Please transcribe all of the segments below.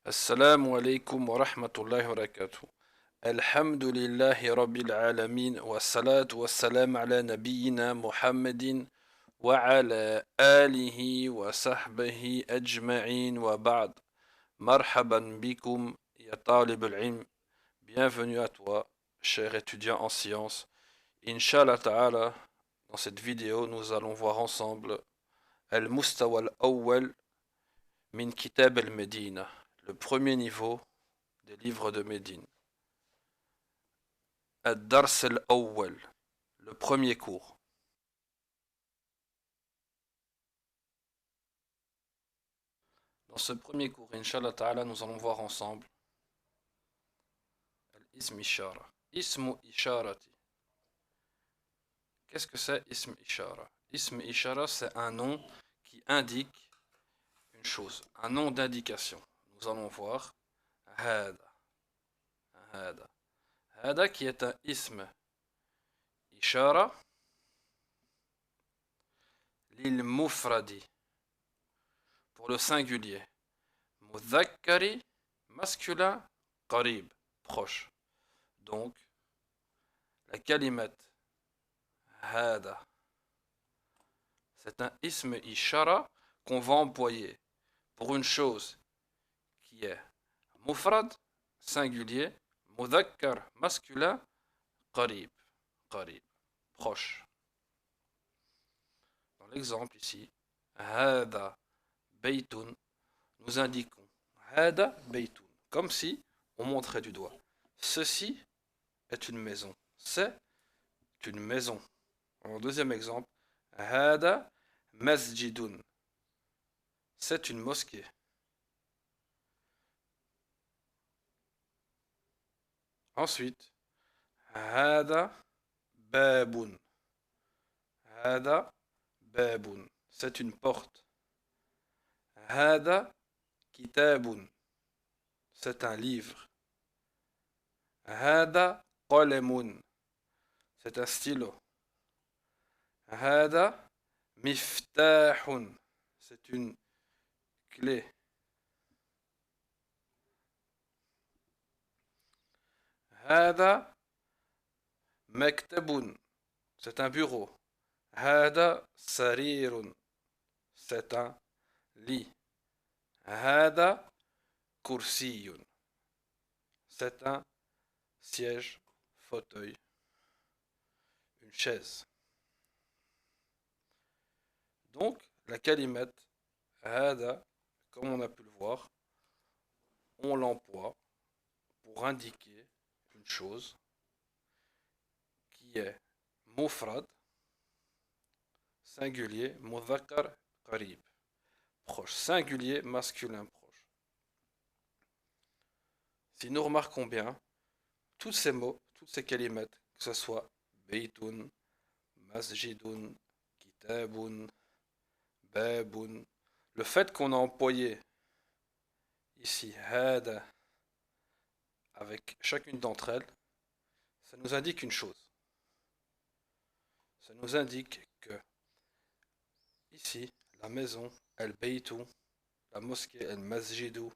السلام عليكم ورحمة الله وبركاته. الحمد لله رب العالمين والصلاة والسلام على نبينا محمد وعلى آله وصحبه أجمعين وبعد. مرحبا بكم يا طالب العلم. Bienvenue à toi, cher étudiant en sciences. Inch'Allah Ta'ala, dans cette vidéo, nous allons voir ensemble Al-Mustawa al-Awwal min Kitab al-Medina, le premier niveau des livres de Médine. Ad-Dars al-Awwal, le premier cours. Dans ce premier cours, Inch'Allah Ta'ala, nous allons voir ensemble Al-Ism Ishara. Ismu Isharati. Qu'est-ce que c'est Ism Ishara? Ism Ishara, c'est un nom qui indique une chose, un nom d'indication. Nous allons voir Hada. Hada. Hada qui est un Ism Ishara lil Mufradi pour le singulier. Mudhakkari, masculin, qarib, proche. Donc, la kalimat hada, c'est un ism ishara qu'on va employer pour une chose qui est mufrad, singulier, mudhakkar, masculin, qarib, qarib, proche. Dans l'exemple ici, hada baytun, nous indiquons hada baytun, comme si on montrait du doigt. Ceci est une maison. C'est une maison. En deuxième exemple, hada masjidun. C'est une mosquée. Ensuite, hada babun. Hada babun. C'est une porte. Hada kitabun. C'est un livre. Hada qalamun. C'est un stylo. Hada miftahun. C'est une clé. Hada maktabun. C'est un bureau. Hada sarirun. C'est un lit. Hada kursiyun. C'est un siège, fauteuil, une chaise. Donc, la kalimat hada, comme on a pu le voir, on l'emploie pour indiquer une chose qui est mufrad, singulier, mudhakkar, qarib, proche, singulier, masculin, proche. Si nous remarquons bien, tous ces mots, toutes ces kalimat, que ce soit baytun, masjidun, kitabun, babun, le fait qu'on a employé ici hada avec chacune d'entre elles, ça nous indique une chose. Ça nous indique que ici, la maison, al-baytu, la mosquée, al-masjidu,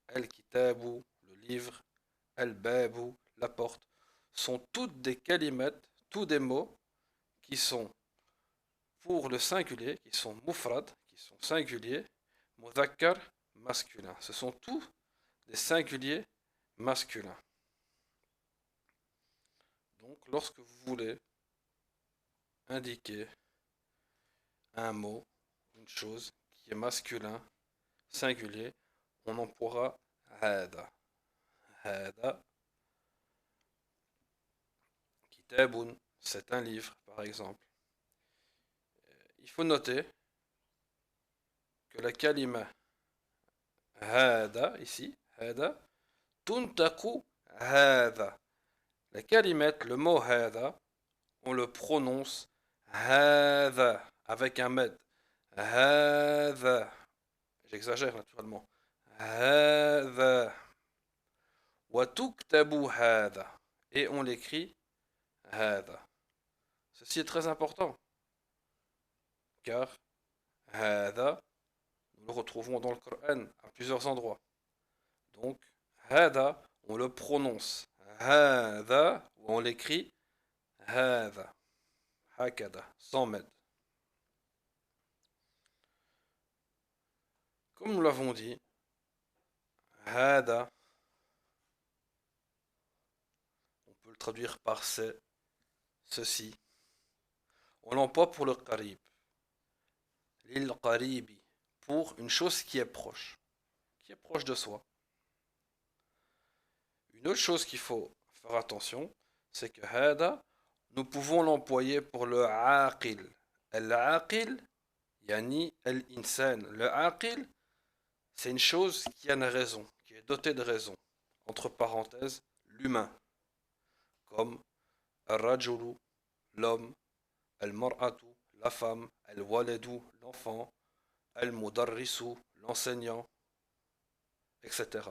al-kitabu, le livre, al-babu, la porte, sont toutes des kalimats, tous des mots qui sont pour le singulier, qui sont mufrad, qui sont singuliers, mudhakkar, masculin. Ce sont tous des singuliers masculins. Donc, lorsque vous voulez indiquer un mot, une chose qui est masculin, singulier, on emploiera hada. Hada. Kitabun, c'est un livre, par exemple. Il faut noter que la kalima hada, ici, hada, tuntaku hada. La kalimat, le mot hada, on le prononce hada, avec un med. Hada. J'exagère naturellement. Hada. Wa tuktabu hada. Et on l'écrit hada. Ceci est très important. Car hada, nous le retrouvons dans le Coran à plusieurs endroits. Donc, hada, on le prononce hada, ou on l'écrit hada, hakada, sans med. Comme nous l'avons dit, hada, on peut le traduire par ceci. On l'emploie pour le qarib, lil qaribi, pour une chose qui est proche de soi. Une autre chose qu'il faut faire attention, c'est que hada, nous pouvons l'employer pour le aqil. Al-aqil, yani al-insan. Le aqil, c'est une chose qui a une raison, qui est dotée de raison. Entre parenthèses, l'humain. Comme al-rajulu, l'homme, al-mar'atu, la femme, al-waladu, l'enfant, al-mudarrisu, l'enseignant, etc.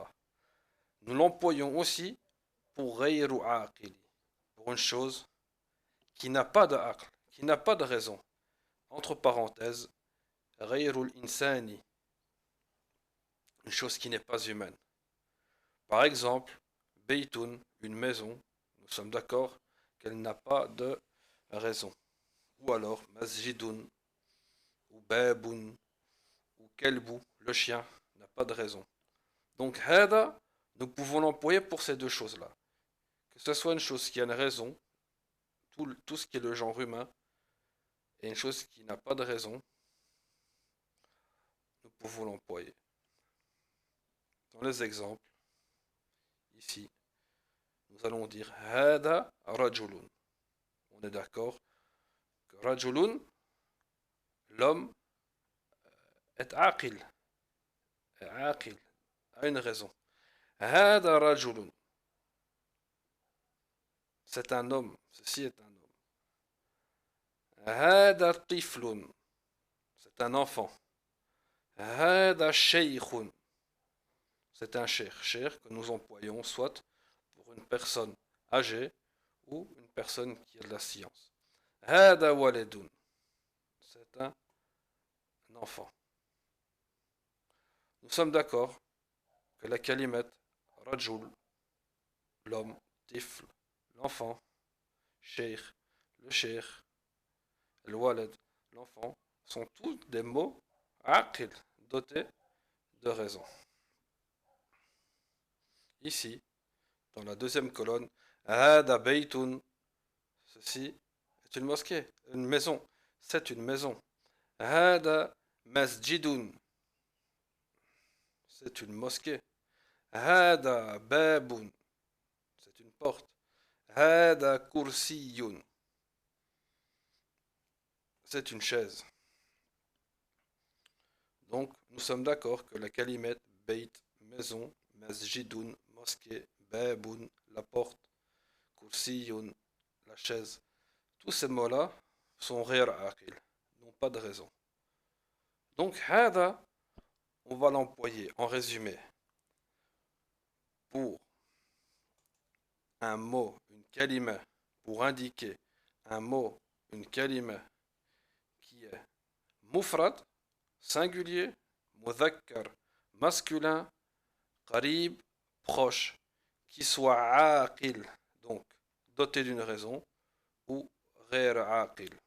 Nous l'employons aussi pour ghayru aqili, pour une chose qui n'a pas de aql, qui n'a pas de raison. Entre parenthèses, ghayrul insani, une chose qui n'est pas humaine. Par exemple, baytun, une maison, nous sommes d'accord qu'elle n'a pas de raison. Ou alors masjidun, ou babun, ou kelbu, le chien, n'a pas de raison. Donc hada, nous pouvons l'employer pour ces deux choses-là. Que ce soit une chose qui a une raison, tout ce qui est le genre humain, et une chose qui n'a pas de raison, nous pouvons l'employer. Dans les exemples, ici, nous allons dire hada rajulun. On est d'accord que rajulun, l'homme, est aqil. Aqil, a une raison. Hada rajulun, c'est un homme. Ceci est un homme. Hada tiflun, c'est un enfant. Hada shaykhun, c'est un cheikh. Cheikh que nous employons soit pour une personne âgée ou une personne qui a de la science. Hada waladun, c'est un enfant. Nous sommes d'accord que la kalimat rajul, l'homme, tifl, l'enfant, sheikh, le sheikh, le walad, l'enfant, sont tous des mots aqil, dotés de raison. Ici, dans la deuxième colonne, hada baytun, ceci est une mosquée, une maison, c'est une maison. Hada masjidun, c'est une mosquée. Hada babun, c'est une porte. Hada kursiyun, c'est une chaise. Donc, nous sommes d'accord que la kalimat beit, maison, masjidun, mosquée, babun, la porte, kursiyun, la chaise, tous ces mots-là sont ghayr aqil, n'ont pas de raison. Donc, hada, on va l'employer en résumé pour un mot, une kalima, pour indiquer un mot, une kalima qui est mufrad, singulier, mudhakkar, masculin, qarib, proche, qui soit aqil, donc doté d'une raison, ou ghayr aqil.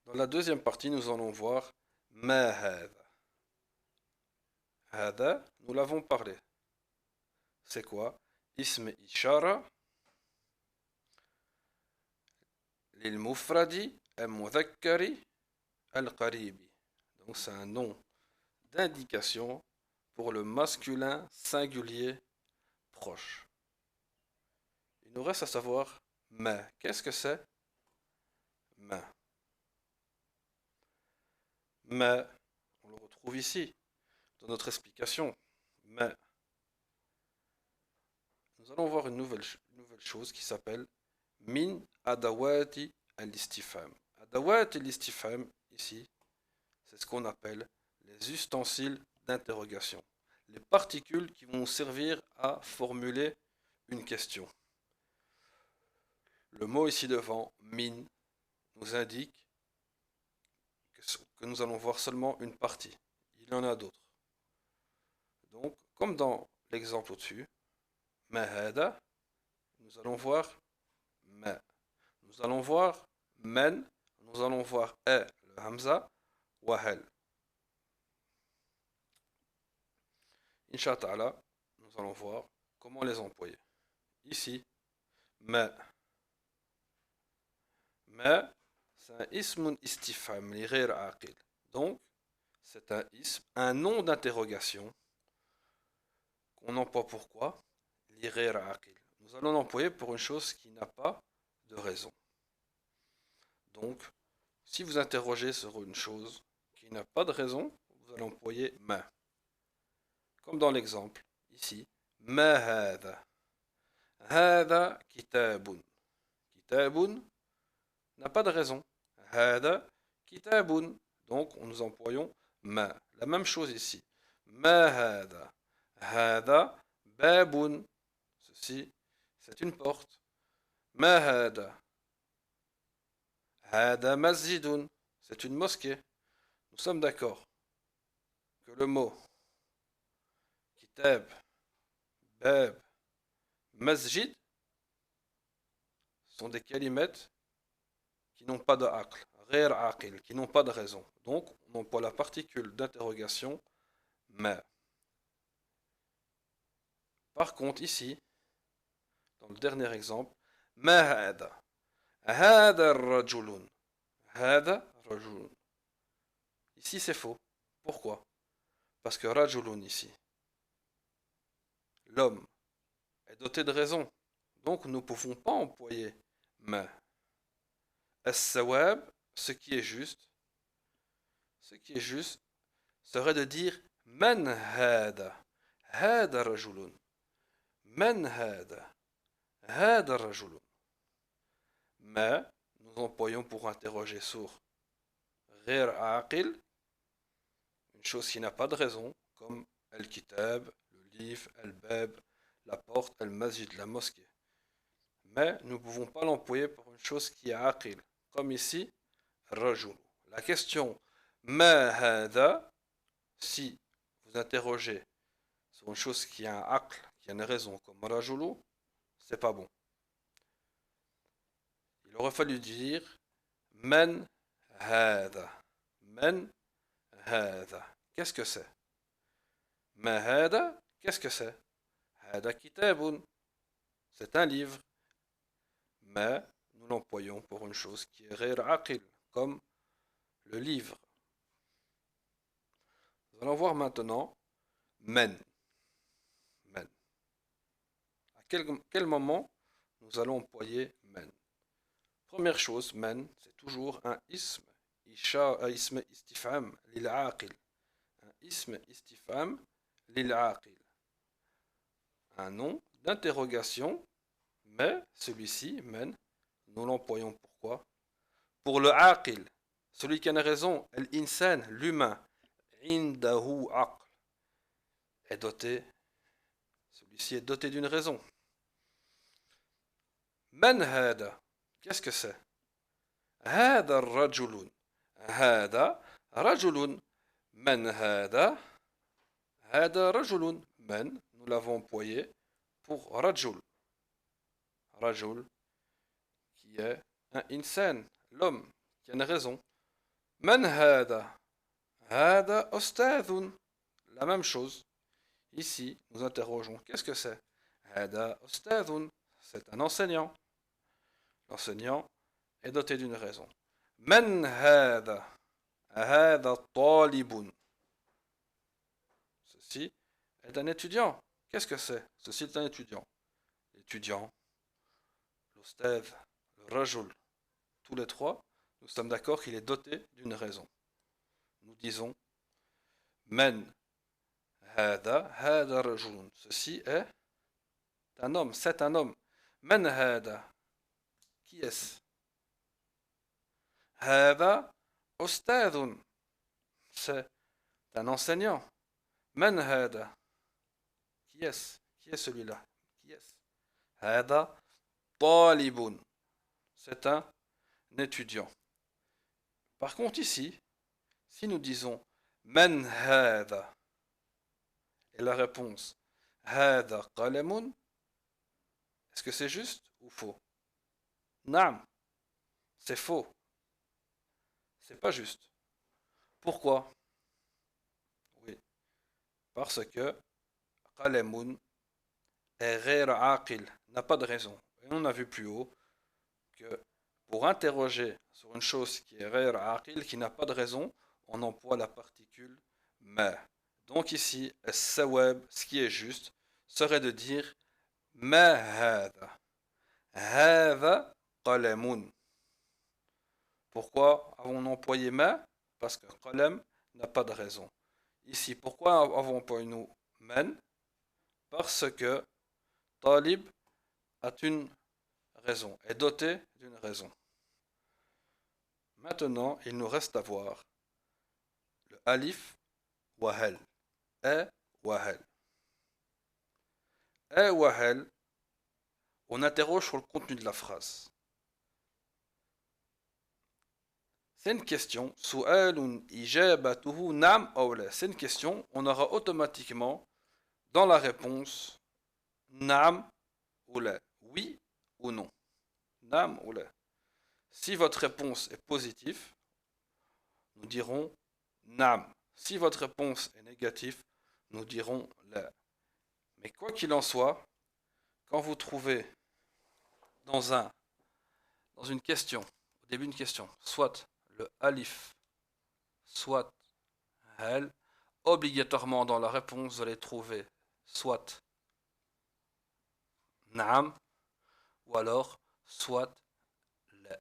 Dans la deuxième partie, nous allons voir ma hadha. Hadha, nous l'avons parlé. C'est quoi? Ism ishara lil mufradi al mudhakkari al qaribi. Donc c'est un nom d'indication pour le masculin singulier proche. Il nous reste à savoir ma. Qu'est-ce que c'est? Ma. Ma, on le retrouve ici, dans notre explication. Ma. Nous allons voir une nouvelle chose qui s'appelle min adawati al-istifham. Adawati al-istifham, ici, c'est ce qu'on appelle les ustensiles d'interrogation. Les particules qui vont servir à formuler une question. Le mot ici devant, min, nous indique que nous allons voir seulement une partie. Il y en a d'autres. Donc, comme dans l'exemple au-dessus, ma hada, nous allons voir ma. Nous allons voir men, nous allons voir le hamza, wa hal. Inch'Allah, nous allons voir comment les employer. Ici, ma. Ma, c'est un ismun istifham, li ghayr aqil. Donc, c'est un ism, un nom d'interrogation qu'on emploie pourquoi li ghayr aqil. Nous allons l'employer pour une chose qui n'a pas de raison. Donc, si vous interrogez sur une chose qui n'a pas de raison, vous allez employer ma. Comme dans l'exemple, ici, ma hada. Hada kitabun. Kitabun n'a pas de raison. Hada kitabun. Donc, nous employons ma. La même chose ici. Ma hada. Hada babun. Ceci, c'est une porte. Ma hada. Hada masjidun. C'est une mosquée. Nous sommes d'accord que le mot kitab, bab, masjid sont des kalimats qui n'ont pas de aql, ghayr aqil, qui n'ont pas de raison. Donc, on emploie la particule d'interrogation ma. Par contre, ici, dans le dernier exemple, ma hada. Hada rajulun. Hada rajulun. Ici, c'est faux. Pourquoi? Parce que rajulun ici, l'homme, est doté de raison. Donc, nous ne pouvons pas employer ma. As-sawab, ce qui est juste, serait de dire man hada. Hada rajulun. Man hada. Hada rajulun. Mais nous employons pour interroger sur ghayr aqil, une chose qui n'a pas de raison, comme al-kitab, le livre, al-bab, la porte, al-masjid, la mosquée. Mais nous ne pouvons pas l'employer pour une chose qui est aqil, comme ici, rajul. La question ma hada, si vous interrogez sur une chose qui a un aql, qui a une raison, comme rajulu, c'est pas bon. Il aurait fallu dire man hada. Man hada. Qu'est-ce que c'est? Ma hada, qu'est-ce que c'est? Hada kitabun. C'est un livre. Mais nous l'employons pour une chose qui est ghayr aqil, comme le livre. Nous allons voir maintenant men. Men. À quel moment nous allons employer men? Première chose, men, c'est toujours un ism istifham lil aqil. Un ism istifham lil aqil. Un nom d'interrogation, mais celui-ci, men, nous l'employons pourquoi? Pour le aqil, celui qui a une raison, l'insan, l'humain, indahu aql, est doté, celui-ci est doté d'une raison. Man hada, qu'est-ce que c'est? Hada rajulun. Hada rajulun. Man hada. Hada rajulun. Man, nous l'avons employé pour rajul. Rajul, qui est un insan, l'homme, qui a une raison. Man hada. Hada ostadun. La même chose. Ici, nous interrogeons. Qu'est-ce que c'est? Hada ostadun. C'est un enseignant. L'enseignant est doté d'une raison. Man hada. Hada talibun. Ceci est un étudiant. Qu'est-ce que c'est? Ceci est un étudiant. L'étudiant, l'ostad, le rajul, tous les trois, nous sommes d'accord qu'il est doté d'une raison. Nous disons Man hada, hada rajulun. Ceci est un homme, c'est un homme. Man hada. Qui est-ce? Hada ostadun. C'est un enseignant. Man hada. Qui est-ce? Qui est celui-là? Qui est-ce? Hada talibun. C'est un étudiant. Par contre ici, Si nous disons Man hada et la réponse hada qalamun, est-ce que c'est juste ou faux? Naam, c'est faux. C'est pas juste. Pourquoi? Oui, parce que qalamun est ghayr aqil, n'a pas de raison. Et on a vu plus haut que pour interroger sur une chose qui est ghayr aqil, qui n'a pas de raison, on emploie la particule ma. Donc ici, as-sawab, ce qui est juste, serait de dire ma hada. Hada qalamun. Pourquoi avons-nous employé ma? Parce que qalam n'a pas de raison. Ici, pourquoi avons-nous man? Parce que talib a une raison, est doté d'une raison. Maintenant, il nous reste à voir le alif wa hal. E wa hal. E wa hal, on interroge sur le contenu de la phrase. C'est une question. Su'alun ijabatuhu nam aw la. C'est une question. On aura automatiquement dans la réponse nam ou la. Oui ou non. Nam ou la. Si votre réponse est positive, nous dirons nam. Si votre réponse est négative, nous dirons la. Mais quoi qu'il en soit, quand vous trouvez dans une question, au début d'une question, soit le alif, soit hal, obligatoirement dans la réponse, vous allez trouver soit naam, ou alors soit la.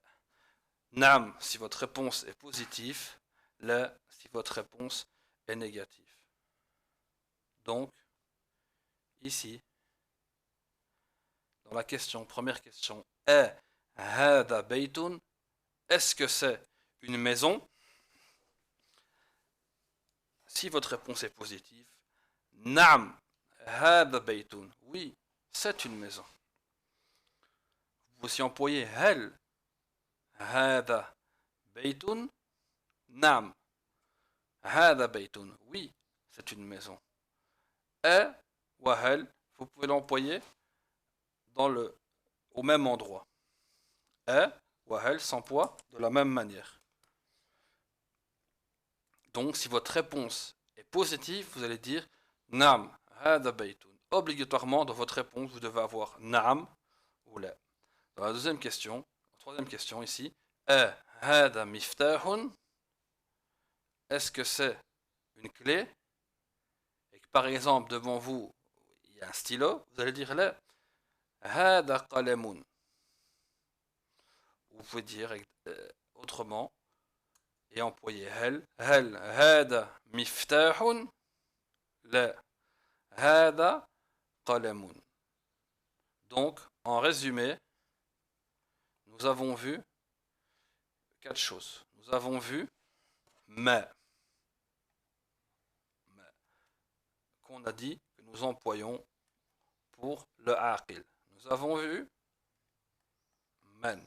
Naam si votre réponse est positive, la si votre réponse est négative. Donc, ici, dans la question, première question, hada baytun, est-ce que c'est une maison? Si votre réponse est positive, Naam, hada baytun. Oui, c'est une maison. Vous aussi employez hal, hada baytun. Naam, hada baytun. Oui, c'est une maison. Et wa hal, vous pouvez l'employer au même endroit. Et wa hal s'emploie de la même manière. Donc, si votre réponse est positive, vous allez dire Naam, hada baytun. Obligatoirement, dans votre réponse, vous devez avoir Naam ou la. Dans la deuxième question, troisième question ici, hada miftahun. Est-ce que c'est une clé? Et que par exemple, devant vous, il y a un stylo, vous allez dire la. Hada qalamun. Vous pouvez dire autrement et employer hal. Hal hada miftahun. La. Hada qalamun. Donc, en résumé, nous avons vu quatre choses. Nous avons vu ma, qu'on a dit que nous employons pour le aqil. Nous avons vu man.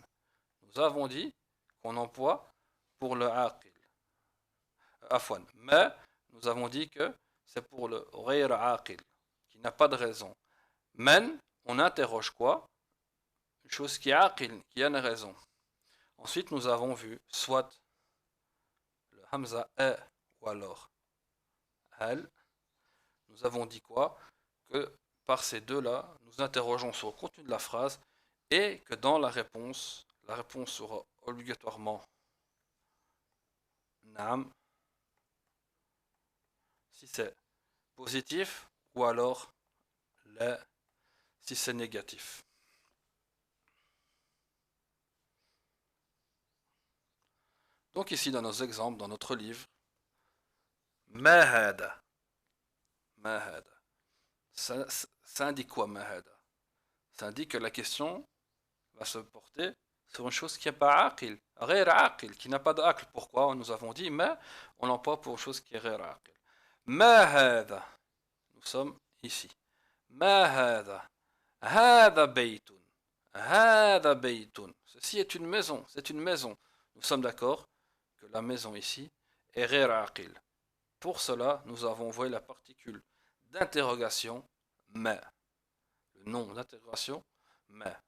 Nous avons dit qu'on emploie pour le aqil. Afwan. Mais nous avons dit que c'est pour le ghayr aqil, qui n'a pas de raison. Man, on interroge quoi? Une chose qui est aqil, qui a une raison. Ensuite, nous avons vu soit le hamza est ou alors hal. Nous avons dit quoi? Que par ces deux-là, nous interrogeons sur le contenu de la phrase et que dans la réponse sera obligatoirement naam si c'est positif ou alors la si c'est négatif. Donc ici dans nos exemples, dans notre livre, mahada. Mahada. Ça indique quoi mahada? Ça indique que la question va se porter sur une chose qui n'est pas aqil, ghayr aqil, qui n'a pas d'aqil. Pourquoi? Nous avons dit mais on l'emploie pour une chose qui est ghayr aqil. Mahada. Nous sommes ici. Mahada. Hada baytun. Hada baytun. Ceci est une maison. C'est une maison. Nous sommes d'accord que la maison ici et غير عاقل. Pour cela, nous avons envoyé la particule d'interrogation ma. Le nom d'interrogation ma.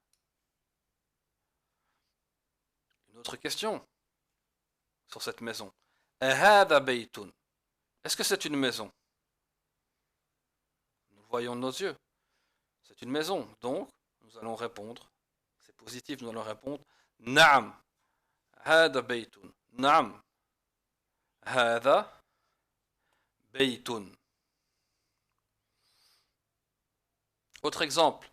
Une autre question sur cette maison. أهذا بيت. Est-ce que c'est une maison? Nous voyons nos yeux. C'est une maison. Donc, nous allons répondre. C'est positif, nous allons répondre. نعم. هذا بيت. نعم. هذا بيت. Autre exemple.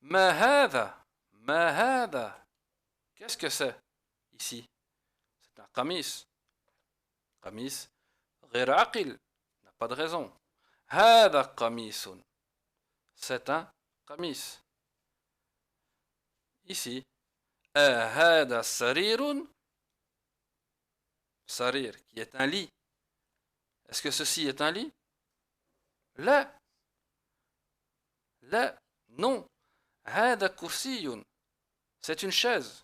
ما هذا. ما هذا. Qu'est-ce que c'est ici? C'est un qamis. Qamis غير عاقل. N'a pas de raison. هذا قميص. C'est un qamis. Ici. هذا سرير. Sarir, qui est un lit. Est-ce que ceci est un lit? لا. لا. Non. هذا كرسي. C'est une chaise.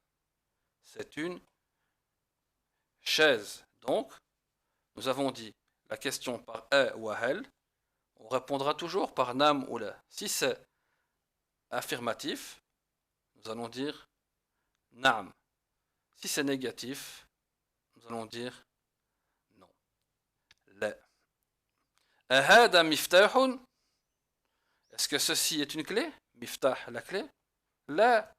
C'est une chaise. Donc, nous avons dit la question par ou hal. On répondra toujours par nam ou la. Si c'est affirmatif, nous allons dire nam. Si c'est négatif, nous allons dire non. La. هذا مفتاح. Est-ce que ceci est une clé? Miftah, la clé? لا.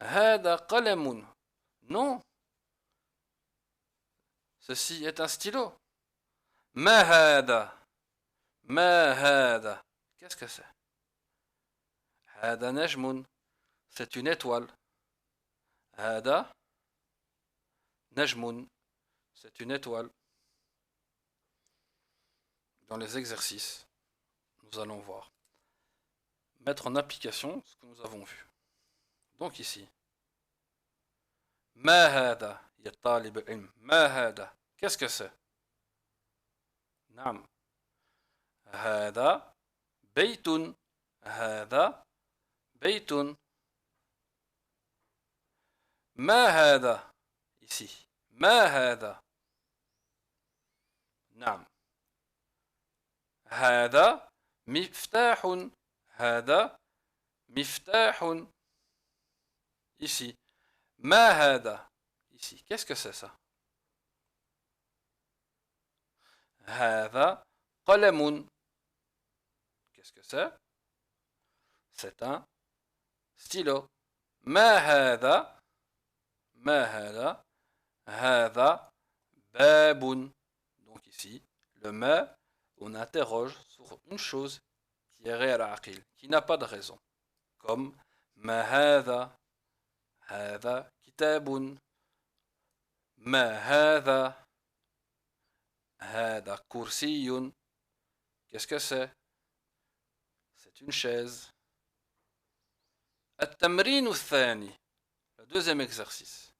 هذا قلم. Non. Ceci est un stylo. ما هذا. ما هذا. Qu'est-ce que c'est? هذا نجم. C'est une étoile. هذا نجم. C'est une étoile. Dans les exercices, nous allons voir. Mettre en application ce que nous avons vu. Donc ici. ما هذا يا طالب العلم. ما هذا. Qu'est-ce que c'est? نعم. هذا بيت. هذا بيت. ما هذا. Ici. ما هذا. نعم. هذا مفتاح. هذا مفتاح. Ici. ما هذا. Ici. Qu'est-ce que c'est ça? هذا قلم. Qu'est-ce que c'est? C'est un stylo. ما هذا. ما هذا. هذا باب. Donc ici, le ma, on interroge sur une chose qui est غير عاقل, qui n'a pas de raison. Comme ما هذا. هذا كتاب. ما هذا. هذا كرسي. Qu'est-ce que c'est? C'est une chaise. التمرين الثاني. Le deuxième exercice.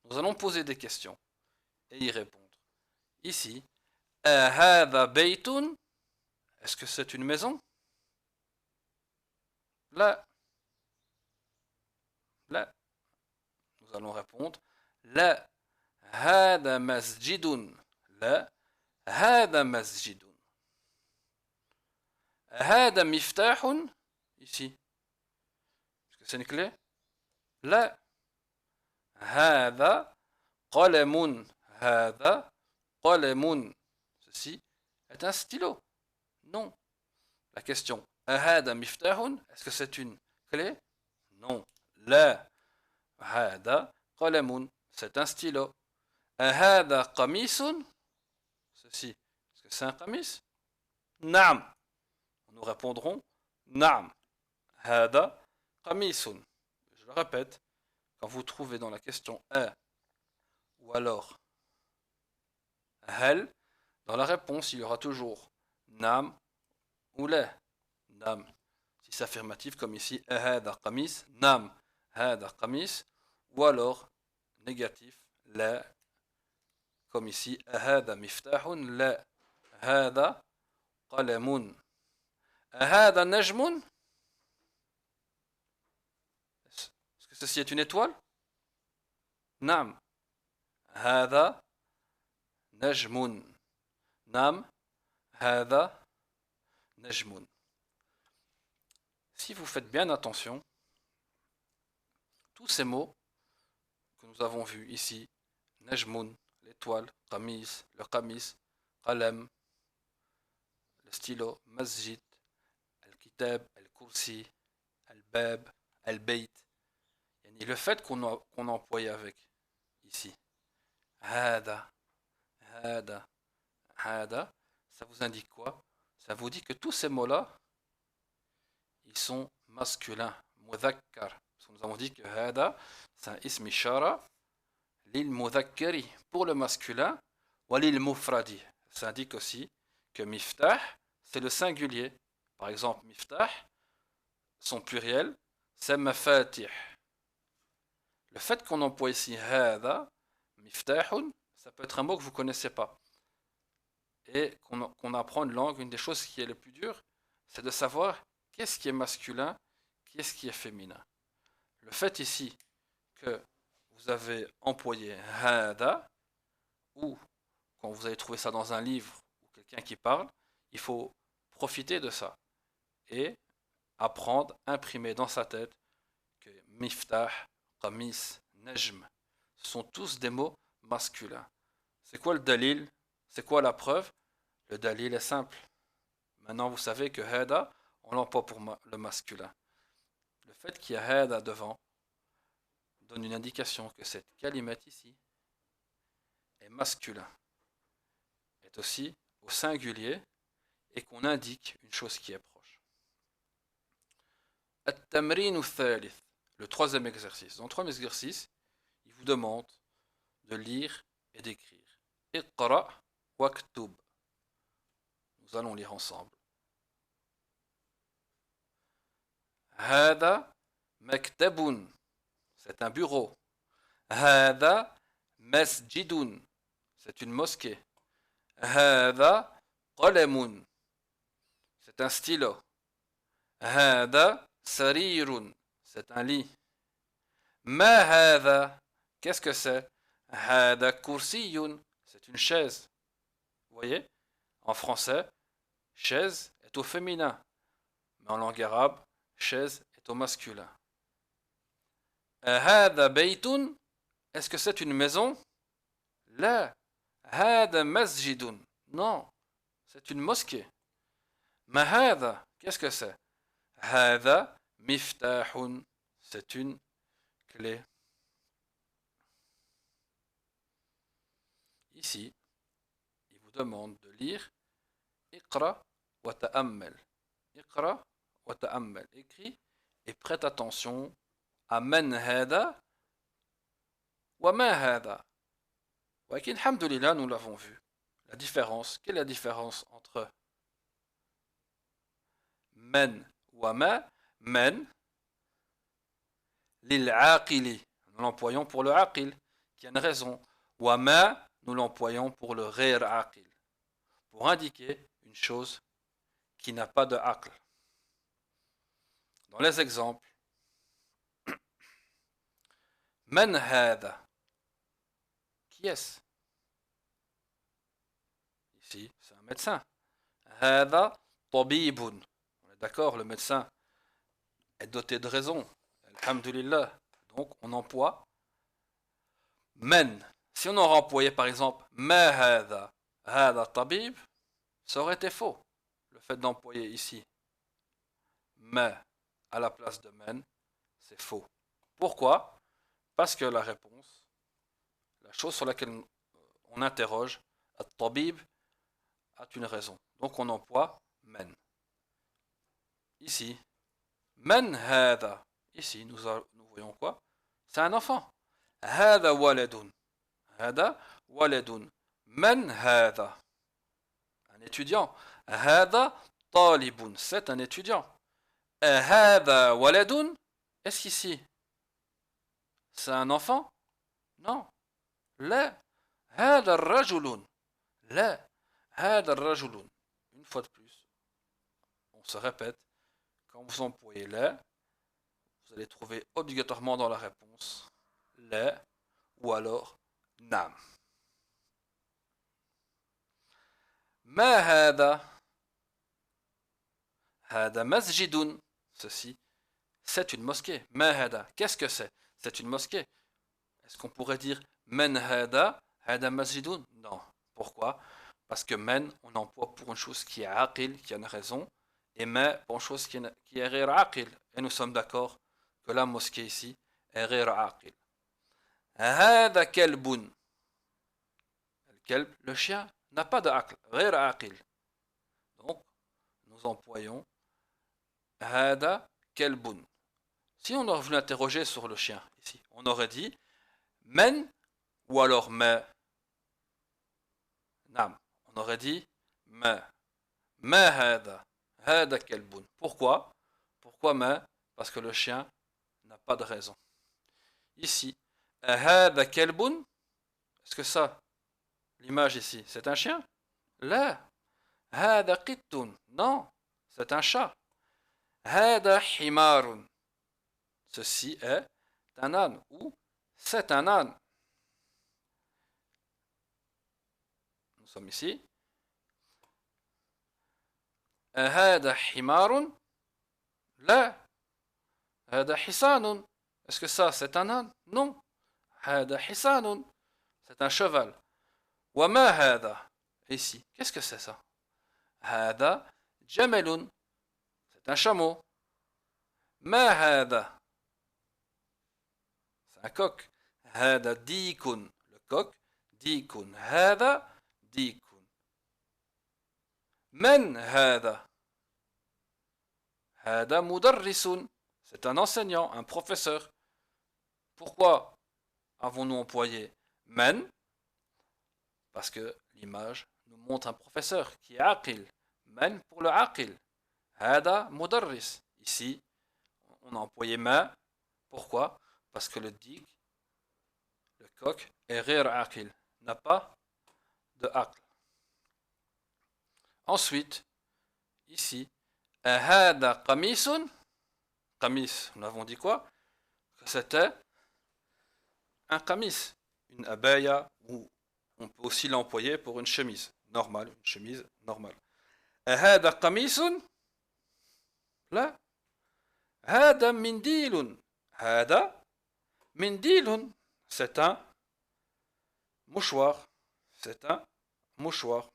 Nous allons poser des questions et y répondre. Ici, هذا بيت. Est-ce que c'est une maison? لا. لا. Nous allons répondre لا. هذا مسجد. لا. هذا مسجد. هذا مفتاح. Ici. Est-ce que c'est une clé? لا. هذا قلم. هذا قلم. Ceci est un stylo. Non. La question هذا مفتاح. Est-ce que c'est une clé? Non. لا. هذا قلم. C'est un stylo. هذا قميص. Ceci. Est-ce que c'est un qamis? نعم. Nous répondrons نعم. هذا قميص. Je le répète. Quand vous trouvez dans la question ou alors hal, dans la réponse, il y aura toujours nam ou la. Nam, si c'est affirmatif, comme ici, هذا قميص. Nam, هذا قميص. Ou alors négatif, la, comme ici, هذا مفتاح. لا. هذا قلم. هذا نجم. Est-ce que ceci est une étoile? نعم. هذا نجم. نعم هذا نجم. Si vous faites bien attention, tous ces mots que nous avons vus ici, najmun, l'étoile, qamis, le qamis, qalam, le stylo, masjid, al-kitab, al-kursi, al-bab, al-bayt, et le fait qu'on a employé avec ici, hada, hada, hada, ça vous indique quoi? Ça vous dit que tous ces mots-là, ils sont masculins, mudhakkar. Parce que nous avons dit que hada, c'est un ism ishara, lil mudhakkari pour le masculin, wa lil mufradi. Ça indique aussi que miftah, c'est le singulier. Par exemple, miftah, son pluriel, c'est mafatih. Le fait qu'on emploie ici hada, miftahun, ça peut être un mot que vous ne connaissez pas. Et qu'on apprend une langue, une des choses qui est le plus dur, c'est de savoir qu'est-ce qui est masculin, qu'est-ce qui est féminin. Le fait ici que vous avez employé hada, ou quand vous avez trouvé ça dans un livre ou quelqu'un qui parle, il faut profiter de ça et apprendre, imprimer dans sa tête que miftah, qamis, najm, ce sont tous des mots masculins. C'est quoi le dalil? C'est quoi la preuve? Le dalil est simple. Maintenant, vous savez que hada, on l'emploie pour le masculin. Le fait qu'il y a hada devant donne une indication que cette kalimat ici est masculin, est aussi au singulier et qu'on indique une chose qui est proche. At-tamrin thalith, le troisième exercice. Dans le troisième exercice, il vous demande de lire et d'écrire. Iqra waktub. Nous allons lire ensemble. Hada maktabun. C'est un bureau. Hada masjidun. C'est une mosquée. Hada qalamun. C'est un stylo. Hada sarirun. C'est un lit. Ma hada. Qu'est-ce que c'est? Hada kursiyun. C'est une chaise. Vous voyez? En français, chaise est au féminin. Mais en langue arabe, chaise est au masculin. Hada baytun. Est-ce que c'est une maison? La. Hada masjidun. Non, c'est une mosquée. Ma hada. Qu'est-ce que c'est? Hada miftahun. C'est une clé. Ici, il vous demande de lire Iqra wa ta'ammal. Iqra wa ta'ammal. Écris et prête attention à man hada wa ma hada. Walakin, alhamdulillah, nous l'avons vu. La différence, quelle est la différence entre man wa ma? Man, lil aqili. Nous l'employons pour le aqil, qui a une raison. Wa ma, nous l'employons pour le ghayr aqil, pour indiquer une chose qui n'a pas de aql. Dans les exemples, man hada. Qui est-ce? Ici, c'est un médecin. Hada tabibun. On est d'accord, le médecin est doté de raison. Alhamdulillah. Donc, on emploie man. Si on aurait employé par exemple ma hada, hada tabib, ça aurait été faux. Le fait d'employer ici ma à la place de man, c'est faux. Pourquoi? Parce que la réponse, la chose sur laquelle on interroge, at-tabib, a une raison. Donc on emploie man. Ici, man hada. Ici, nous voyons quoi? C'est un enfant. Hada waladun. Hada waladun. Man hada. Un étudiant. Hada talibun. C'est un étudiant. Hada waladun. Est-ce qu'ici, c'est un enfant? Non. La. Hada rajulun. La. Hada rajulun. Une fois de plus, on se répète. Quand vous employez la, vous allez trouver obligatoirement dans la réponse la ou alors نعم. ما هذا؟ هذا مسجد. Ceci, c'est une mosquée. ما هذا? Qu'est-ce que c'est? C'est une mosquée. Est-ce qu'on pourrait dire men hada? Hada masjidun? Non. Pourquoi? Parce que men, on emploie pour une chose qui est aqil, qui a une raison, et ma pour une chose qui est غير aqil. Et nous sommes d'accord que la mosquée ici est غير aqil. هذا كلب. Le chien n'a pas d'aql, غير aqil. Donc, nous employons هذا كلب. Si on aurait voulu interroger sur le chien ici, on aurait dit men ou alors ma. نعم. On aurait dit ما. ما هذا. هذا كلب. Pourquoi? Pourquoi ما? Parce que le chien n'a pas de raison. Ici, هذا كلب. Est-ce que ça, l'image ici, c'est un chien? لا. هذا قط. Non, c'est un chat. هذا حمار. Ceci est un âne ou c'est un âne. Nous sommes ici. هذا حمار. لا. هذا حصان. Est-ce que ça, c'est un âne? Non. هذا حصان. C'est un cheval. وما هذا? Ici, qu'est-ce que c'est ça? هذا جمل. C'est un chameau. ما هذا? C'est un coq. هذا ديك. Le coq. ديك. هذا ديك. من هذا? هذا مدرس. C'est un enseignant, un professeur. Pourquoi avons-nous employé men? Parce que l'image nous montre un professeur qui est aqil. Men pour le aqil. Hada mudarris. Ici, on a employé ma. Pourquoi? Parce que le dik, le coq, est ghayr aqil. N'a pas de aql. Ensuite, ici, hada qamisun. Qamis, nous avons dit quoi? Que c'était un qamis, une abaya, ou on peut aussi l'employer pour une chemise normale, une chemise normale. هذا قميص؟ لا. هذا منديل. هذا منديل. C'est un mouchoir. C'est un mouchoir.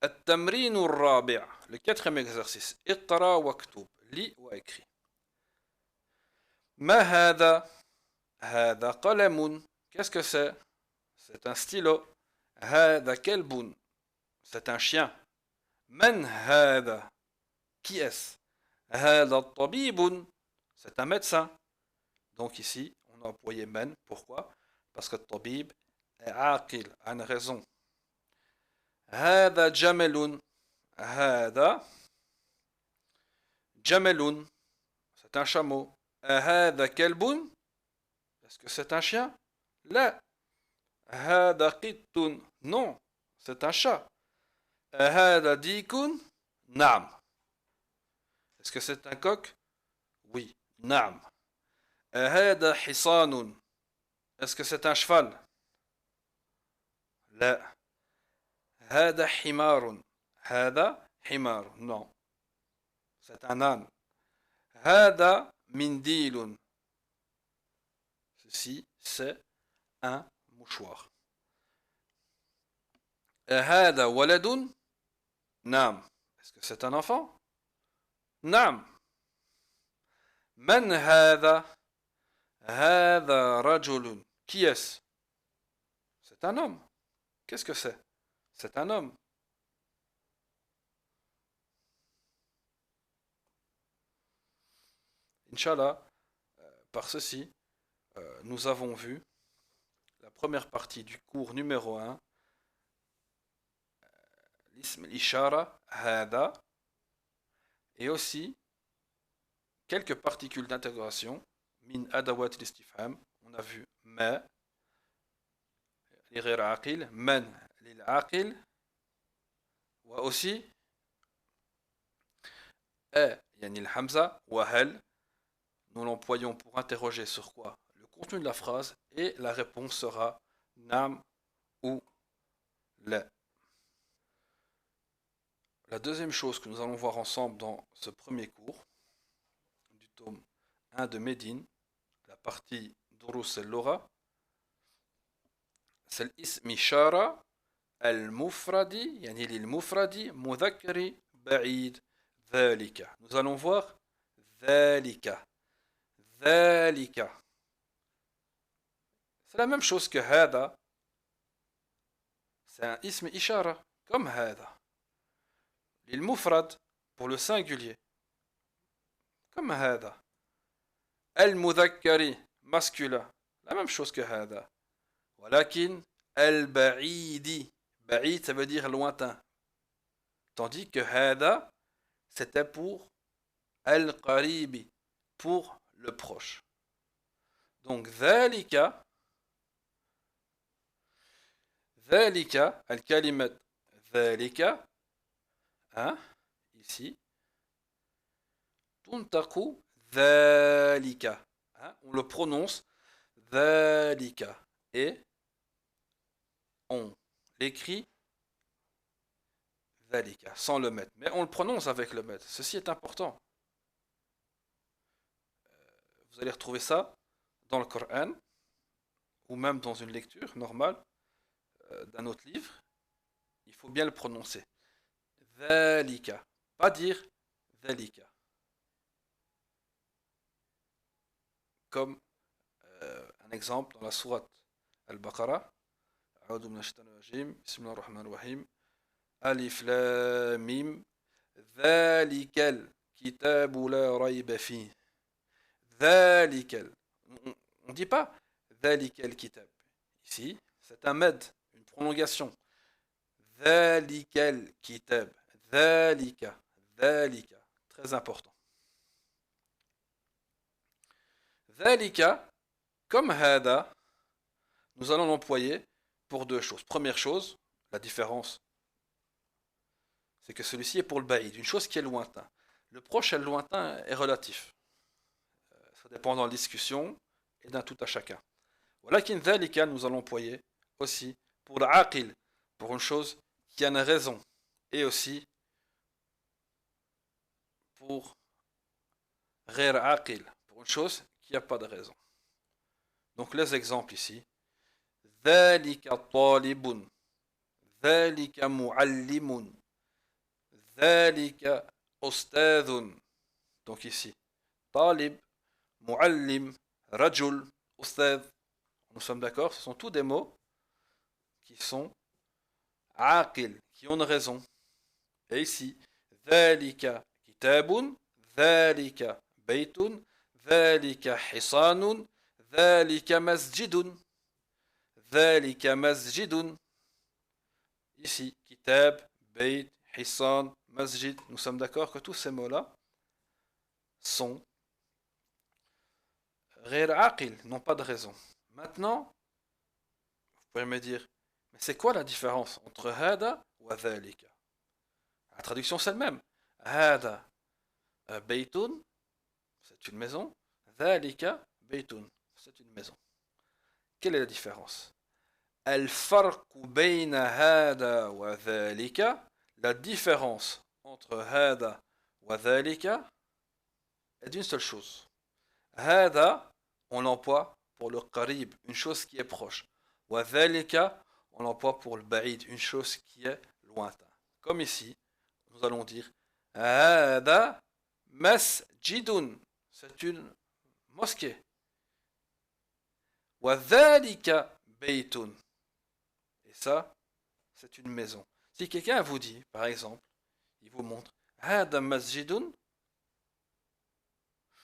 التمرين الرابع. Le quatrième exercice. اقرأ واكتب. Lis ou écris. ما هذا؟ هذا قلم. Qu'est-ce que c'est? C'est un stylo. هذا كلب. C'est un chien. من هذا? Qui est-ce? هذا الطبيب. C'est un médecin. Donc ici, on a employé men. Pourquoi? Parce que الطبيب est عاقل, a une raison. هذا جمل. هذا جمل. C'est un chameau. هذا كلب. Est-ce que c'est un chien? لا. هذا قط. Non, c'est un chat. هذا ديك. نعم. Est-ce que c'est un coq? Oui. نعم. هذا حصان. Est-ce que c'est un cheval? لا. هذا حمار. هذا حمار. Non. C'est un âne. هذا منديل. Ceci, c'est un mouchoir. هذا ولد. نعم. Est-ce que c'est un enfant? نعم. من هذا؟ هذا رجل. Qui est-ce? C'est un homme. Qu'est-ce que c'est? C'est un homme. Inch'Allah, par ceci, nous avons vu la première partie du cours numéro 1, l'ism l'ishara, hada, et aussi quelques particules d'intégration, min adawat l'istifham, on a vu ma, li ghayr aqil, man lil aqil, ou aussi yani le hamza, wa hal, nous l'employons pour interroger sur quoi? Le contenu de la phrase et la réponse sera nam ou la. La deuxième chose que nous allons voir ensemble dans ce premier cours du tome 1 de Médine, la partie Durus el-Lugha, c'est l'ism ishara al-mufradi, yani lil-mufradi, mudhakkari ba'id, dhalika. Nous allons voir dhalika. Dhalika. C'est la même chose que hada. C'est un ism ishara, comme hada. Lil-mufrad, pour le singulier, comme hada. Al-mudhakkari, masculin, la même chose que hada. Walakin al-ba'idi, ba'id ça veut dire lointain. Tandis que hada, c'était pour al-qaribi, pour le proche. Donc dhalika, dhalika, al-kalimat dhalika, hein, ici, tuntaku dhalika, hein, on le prononce dhalika et on l'écrit dhalika sans le mettre, mais on le prononce avec le mettre. Ceci est important. Vous allez retrouver ça dans le Coran ou même dans une lecture normale d'un autre livre. Il faut bien le prononcer. Dhalika, pas dire dhalika. Comme un exemple dans la sourate Al-Baqarah. أعوذ من الشيطان الرجيم بسم الله الرحمن الرحيم ألف لام ميم ذلك الكتاب لا ريب فيه ذلك on ne dit pas ذلك الكتاب ici c'est un med, une prolongation ذلك الكتاب ذلك ذلك très important ذلك comme هذا nous allons l'employer pour deux choses. Première chose, la différence, c'est que celui-ci est pour le ba'id, une chose qui est lointain. Le proche et le lointain est relatif. Ça dépend dans la discussion et d'un tout à chacun. Walakin dhalika, nous allons employer aussi pour l'aqil, pour une chose qui a une raison, et aussi pour ghair aqil, pour une chose qui n'a pas de raison. Donc les exemples ici. ذلك طالب ذلك معلم ذلك أستاذ donc ici طالب معلم رجل أستاذ nous sommes d'accord ce sont tous des mots qui sont عاقل qui ont une raison et ici ذلك كتاب ذلك بيت ذلك حصان ذلك مسجد ذلك مسجد ici kitab, bayt, hissan, masjid. Nous sommes d'accord que tous ces mots-là sont غير عاقل, n'ont pas de raison. Maintenant, vous pouvez me dire, mais c'est quoi la différence entre hada ou dhalika? La traduction c'est le même. Hada baytun, c'est une maison. Dhalika baytun, c'est une maison. Quelle est la différence? الفرق بين هذا وذلك, la différence entre هذا وذلك est d'une seule chose. هذا, on l'emploie pour le qarib, une chose qui est proche. وذلك, on l'emploie pour le ba'id, une chose qui est lointain. Comme ici, nous allons dire هذا مسجد, c'est une mosquée. وذلك بيت, et ça, c'est une maison. Si quelqu'un vous dit, par exemple, il vous montre هذا مسجد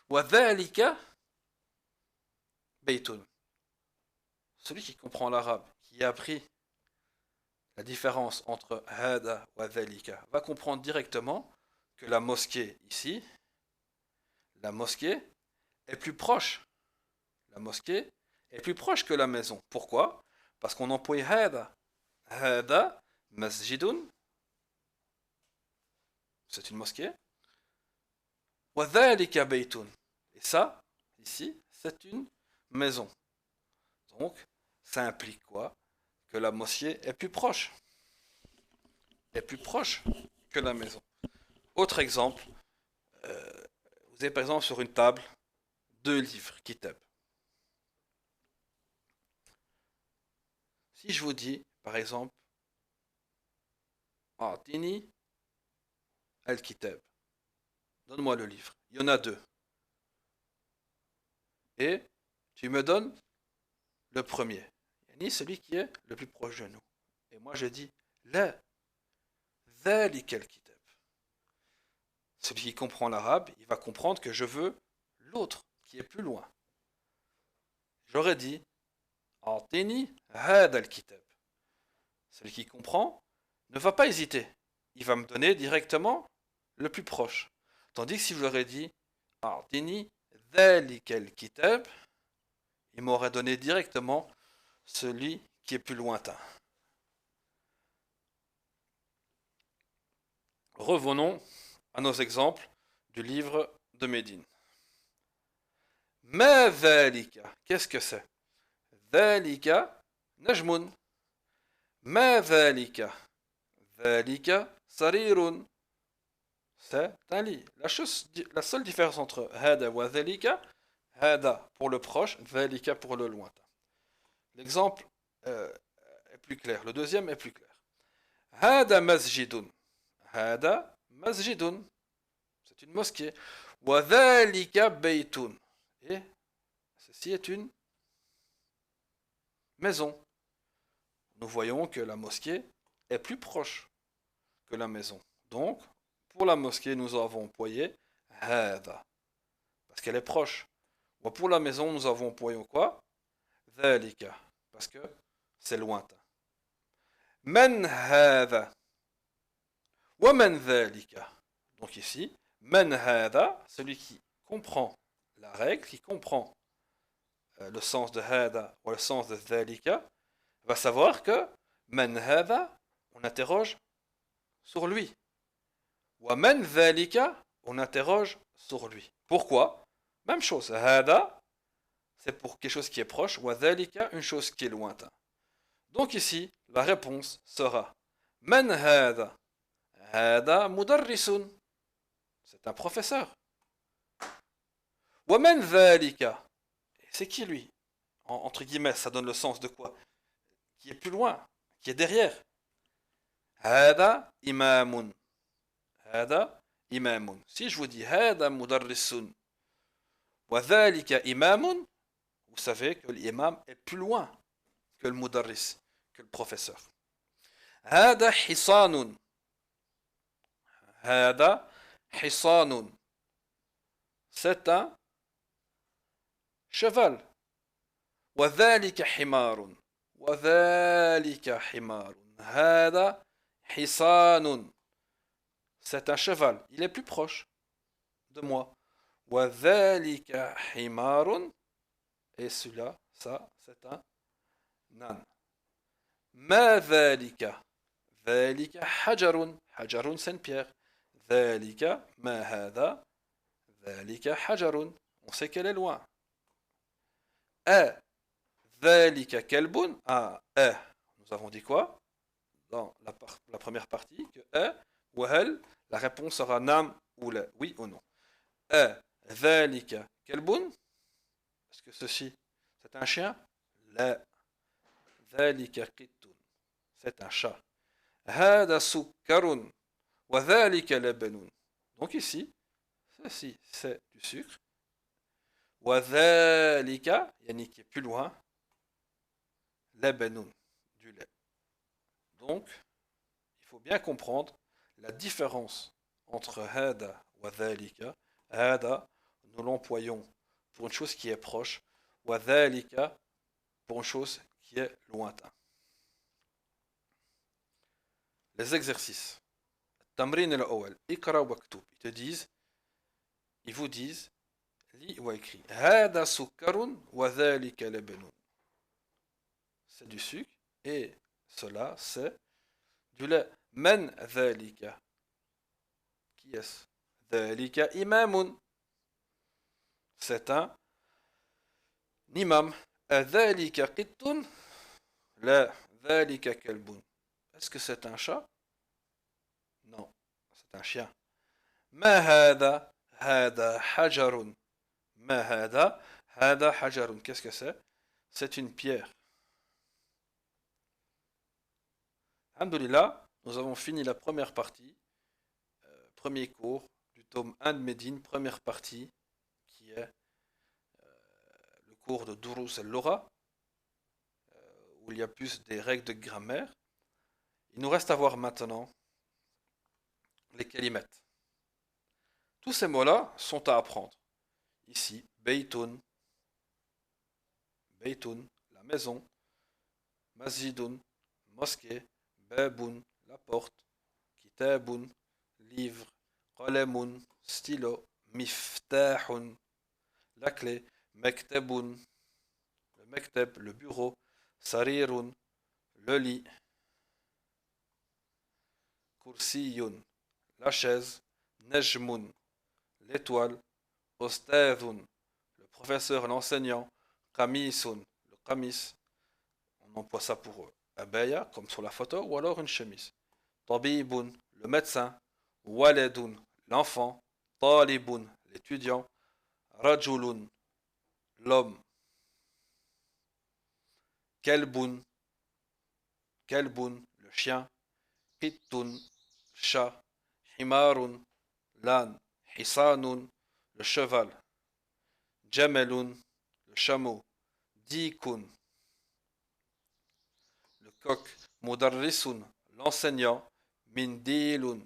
وذلك بيت. Celui qui comprend l'arabe, qui a appris la différence entre هذا وذلك, va comprendre directement que la mosquée ici, la mosquée est plus proche. La mosquée est plus proche que la maison. Pourquoi? Parce qu'on emploie هذا. هذا مسجد, c'est une mosquée. وذلك بيت, et ça, ici, c'est une maison. Donc, ça implique quoi? Que la mosquée est plus proche. Est plus proche que la maison. Autre exemple, vous avez par exemple sur une table deux livres, kitab. Si je vous dis, par exemple, Tini al-kitab, donne-moi le livre. Il y en a deux. Et tu me donnes le premier. Yani celui qui est le plus proche de nous. Et moi je dis, la, ذلك الكتاب. Celui qui comprend l'arabe, il va comprendre que je veux l'autre, qui est plus loin. J'aurais dit, A'tini hada al-kitab. Celui qui comprend ne va pas hésiter. Il va me donner directement le plus proche. Tandis que si je lui aurais dit, A'tini dhalika al-kitab, il m'aurait donné directement celui qui est plus lointain. Revenons à nos exemples du livre de Médine. Ma dhalika, qu'est-ce que c'est? Dhalika najmun. Ma dhalika. Dhalika sarirun. C'est un lit. La seule différence entre hada wa dhalika, hada pour le proche, dhalika pour le lointain. L'exemple est plus clair. Le deuxième est plus clair. Hada masjidun. Hada masjidun. C'est une mosquée. Wa dhalika baytun. Et ceci est une maison. Nous voyons que la mosquée est plus proche que la maison. Donc, pour la mosquée, nous avons employé hada, parce qu'elle est proche. Ou pour la maison, nous avons employé quoi? Dhalika, parce que c'est lointain. Man hada. Wa man dhalika. Donc ici, man hada, celui qui comprend la règle, qui comprend le sens de hada ou le sens de dhalika, va savoir que man hada, on interroge sur lui. Wa man dhalika, on interroge sur lui. Pourquoi? Même chose. Hada, c'est pour quelque chose qui est proche. Wa dhalika, une chose qui est lointain. Donc ici, la réponse sera Man hada. Hada mudarrisun. C'est un professeur. Wa man dhalika. C'est qui lui? Entre guillemets, ça donne le sens de quoi? Qui est plus loin, qui est derrière. Hada imamun. Hada imamun. Si je vous dis hada mudarrisun wa dhalika imamun, vous savez que l'imam est plus loin que le mudarris, que le professeur. Hada hisanun. Hada hisanun. C'est un cheval. Wa dhalika himarun. Wa dhalika himarun. Hada hisanun. C'est un cheval. Il est plus proche de moi. Wa dhalika himarun. Et celui-là, ça, c'est un nan. Ma dhalika. Dhalika hajarun. Hajarun, c'est une pierre. Dhalika ma hada. Dhalika hajarun. On sait qu'elle est loin. A. Dhalika kalbun. Ah, A. Nous avons dit quoi? Dans la première partie, que A ou hal, la réponse sera nam ou la. Oui ou non. A. Dhalika kalbun. Est-ce que ceci, c'est un chien? La. Dhalika qittun. C'est un chat. Hada sukkarun. Wa dhalika labanun. Donc ici, ceci, c'est du sucre. Wa dhalika, yani qui est plus loin, labanun, du lait. Donc, il faut bien comprendre la différence entre hada wa dhalika. Hada, nous l'employons pour une chose qui est proche. Wa dhalika, pour une chose qui est lointain. Les exercices. Tamrin al-awwal. Ikra waktub. Ils vous disent, lis ou écrit. Hada sukkarun wa dhalika labanun. C'est du sucre et cela c'est du lait. Man dhalika. Qui est-ce? Dhalika imamun. C'est un imam. أذلك قط؟ لا. ذلك كلب. Est-ce que c'est un chat? Non, c'est un chien. ما هذا؟ هذا حجر. ما هذا؟ هذا حجر. Qu'est-ce que c'est? C'est une pierre. Alhamdulillah, nous avons fini la première partie, premier cours du tome 1 de Médine, première partie, qui est le cours de Durus al-Lugha, où il y a plus des règles de grammaire. Il nous reste à voir maintenant les kalimat. Tous ces mots-là sont à apprendre. Ici, Beytun, Beytun, la maison, Masjidun, mosquée, Babun, la porte, Kitabun, livre, Qalamun, stylo, Miftahun, la clé, Mektabun, le mektab, le bureau, Sarirun, le lit, Kursiyun, la chaise, Nejmun, l'étoile, Ostadun, le professeur, l'enseignant, Qamisun, le qamis, on emploie ça pour abaya, comme sur la photo, ou alors une chemise. Tabibun, le médecin, Waladun, l'enfant, Talibun, l'étudiant, Rajulun, l'homme, Kelbun, Kelbun, le chien, Qittun, chat, Himarun, l'âne, Hisanun, le cheval, Jamelun, le chameau, Dikun, le coq, Mudarrisun, l'enseignant, Mindilun,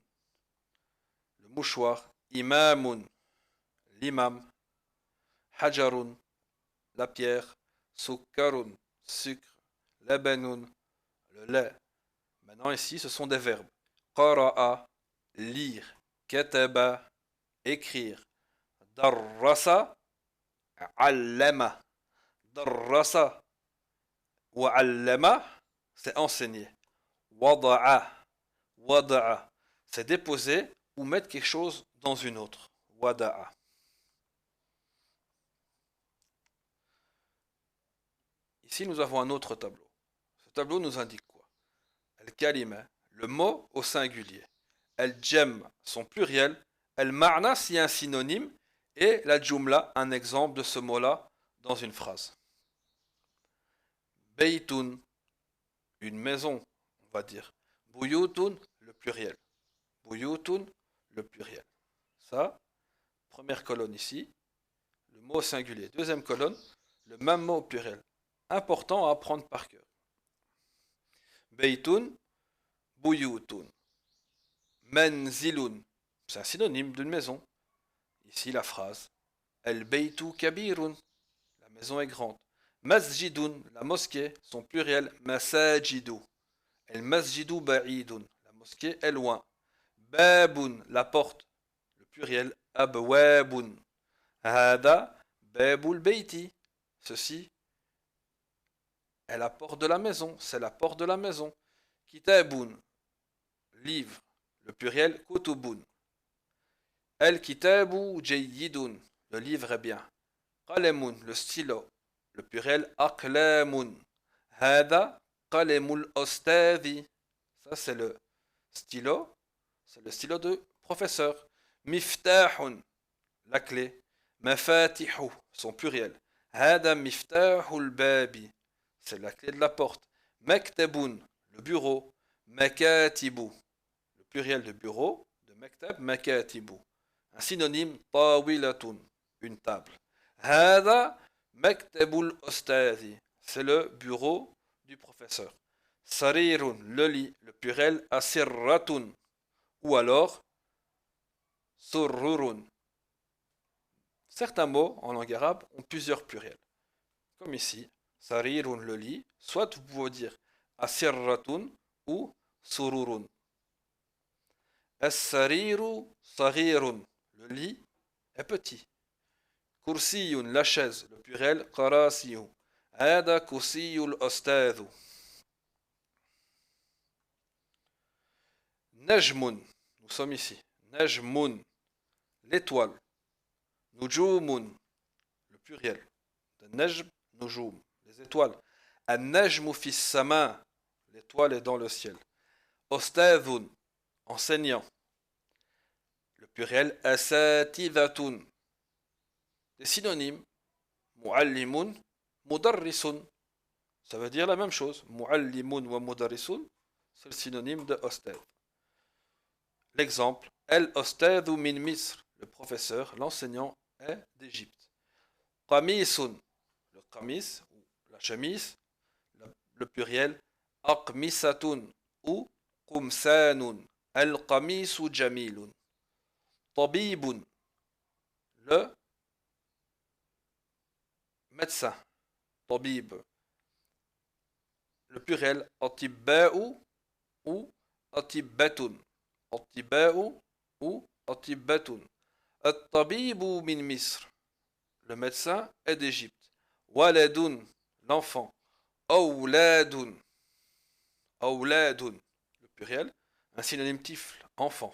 le mouchoir, Imamun, l'imam, Hajarun, la pierre, Sukkarun, sucre, Labanun, le lait. Maintenant ici, ce sont des verbes. Qara'a, lire, Kataba, écrire, Darrasa, Allama. Darrasa ou allama, c'est enseigner. Wada'a, wada'a, c'est déposer ou mettre quelque chose dans une autre. Wada'a. Ici, nous avons un autre tableau. Ce tableau nous indique quoi? Al-kalima, le mot au singulier. Al-jem, son pluriel. Al-ma'na, s'il y a un synonyme. Et la jumla, un exemple de ce mot-là dans une phrase. Beytun, une maison, on va dire. Buyutun, le pluriel. Buyutun, le pluriel. Ça, première colonne ici, le mot singulier. Deuxième colonne, le même mot au pluriel. Important à apprendre par cœur. Beytun, buyutun. Menzilun, c'est un synonyme d'une maison. Ici la phrase. El beytu kabirun, la maison est grande. Masjidun, la mosquée, son pluriel. Masajidu. El masjidu ba'idun, la mosquée est loin. Babun, la porte, le pluriel. Abwabun. Hada babul beiti. Ceci est la porte de la maison, c'est la porte de la maison. Kitabun, livre, le pluriel. Kutubun. El kitabu jayyidun, le livre est bien. Qalamun, le stylo, le pluriel. Aqlamun. Hada qalamul ostadi. Ça c'est le stylo, c'est le stylo de professeur. Miftahun, la clé. Mafatihu, son pluriel. Hada miftahul babi, c'est la clé de la porte. Maktabun, le bureau. Makatibu, le pluriel de bureau, de maktab, makatibu. Un synonyme, tawilatun, une table. Hada maktabul ostadi, c'est le bureau du professeur. Sarirun, le lit, le pluriel. Asirratun, ou alors surrurun. Certains mots en langue arabe ont plusieurs pluriels. Comme ici, sarirun, le lit, soit vous pouvez dire asirratun ou sururun. As-sariru sarirun, le lit est petit. Kursiyun, la chaise, le pluriel. Qarasiyu. Hada kursiyul ostadhu. Najmun, nous sommes ici. Najmun, l'étoile. Nujumun, le pluriel. De Najm, Nujum, les les étoiles. An-najmu fi sama, l'étoile est dans le ciel. Ostadhun, enseignant. Le pluriel asatidhatun. Les synonymes muallimun, mudarrisun. Ça veut dire la même chose. Muallimun wa mudarrisun, c'est le synonyme de ostad. L'exemple, al-ostadhu min Misr, le professeur, l'enseignant est d'Égypte. Qamisun, le qamis, ou la chemise, le pluriel, aqmisatun ou qumsanun. Al-qamisu jamilun. Tabibun, le médecin. Tabib. Le pluriel, atibba'u ou atibbatun. Atibba'u ou atibbatun. At-tabibu min Misr. Le médecin est d'Égypte. Waladun, l'enfant. Awladun. Awladun, le pluriel, un synonyme tifl, enfant.